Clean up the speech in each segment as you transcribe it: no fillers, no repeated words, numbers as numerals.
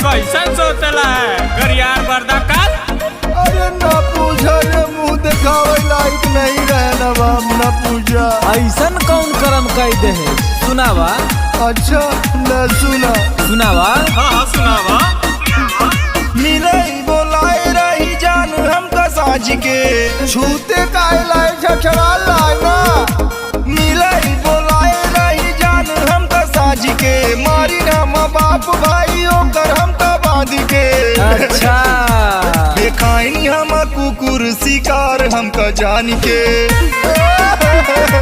कैसन सोचला है गरियार बर्दा काल। अरे ना पूछा रे, मुँह दिखावे लायक नहीं रहे ना बाप, ना पूछा। ऐसन कौन कर्म कई दे है सुनावा। अच्छा न सुना सुनावा। हाँ सुनावा। मिले बोलाए रही जान हमका साझ के, छूते काहे लाए छछड़ा लाए ना। मिले बोलाए रही जान हमका साझ के, मारी ना माँ बाप भाई ओकर हमका बांध के। अच्छा देखाई हम कुकुर शिकार हमका जान के।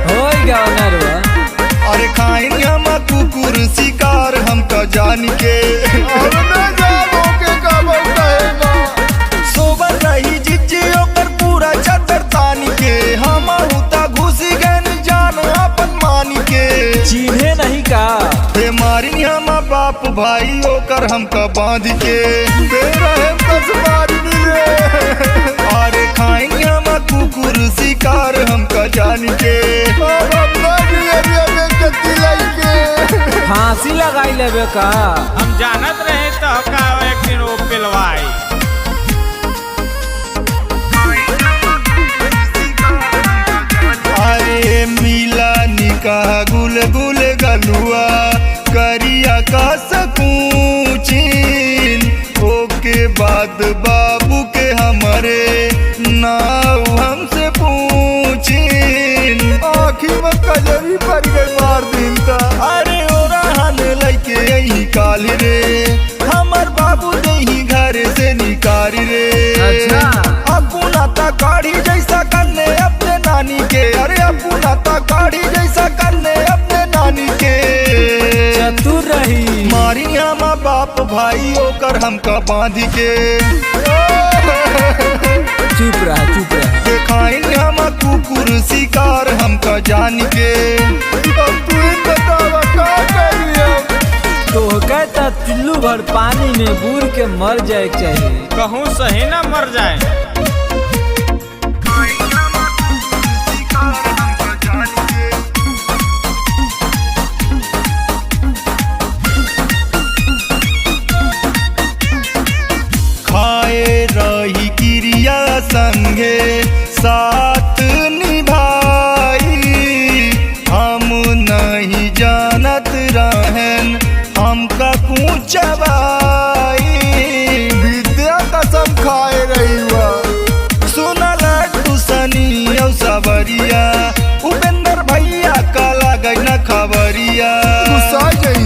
हो गया नरवा। अरे खाई हम कुकुर शिकार हमका जान के। सोबर रही जिज्जी ओकर पूरा चदर तान के, हम उता घुसी गन जान अपन मान के। चिन्हे नहीं का हे मारी हम बाप भाई ओकर हमका बांध के। अरे खाई हम कुकुर शिकार हमका जान के। फांसी लगाई लेबे का। हम जानत रहे तो का एक दिन वो पिलवाई। अरे मिला निकाह गुल गुल गलुआ करिया का सकूचिन, ओके बाद बाबू के हमारे नाव हमसे पूछिन। आखिर में कजरी पर गई मार दिन था। अरे ओरा हन लइके यही काल रे, हमर बाबू दही घर से निकाल रे। अच्छा अपना तकाड़ी जैसा करने अपने नानी के। अरे अपना तकाड़ी जैसा करने अपने नानी के। चतुर रही मारी हम बाप भाई ओकर हमका बांध के। चुप रहा चुप रहा। देखाई हम कुकुर शिकार हमका जान के। अब तू ही बतावा का करिए। तो कहता चुल्लू भर पानी में बूढ़ के मर जाए चाहिए। कहूँ सही ना मर जाए। खाए रही क्रिया संगे साथ निभाई, हम नहीं जानत रहन हमका पूछवाई। विद्या कसम खाए रही सुना लड्डू सनी औ सबरिया, उपेंद्र भैया काला गई न खबरिया।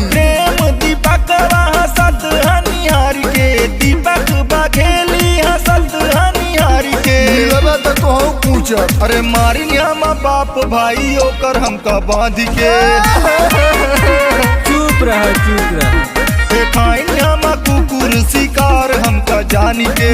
प्रेम दीपक हसत हनिहार के, दीपक बघेली हसत हनिहार के। अरे मारी हम बाप भाई ओकर हमका बांध के। चुप रहा चुप रहा। देखाई हम कुकुर शिकार हमका जान के।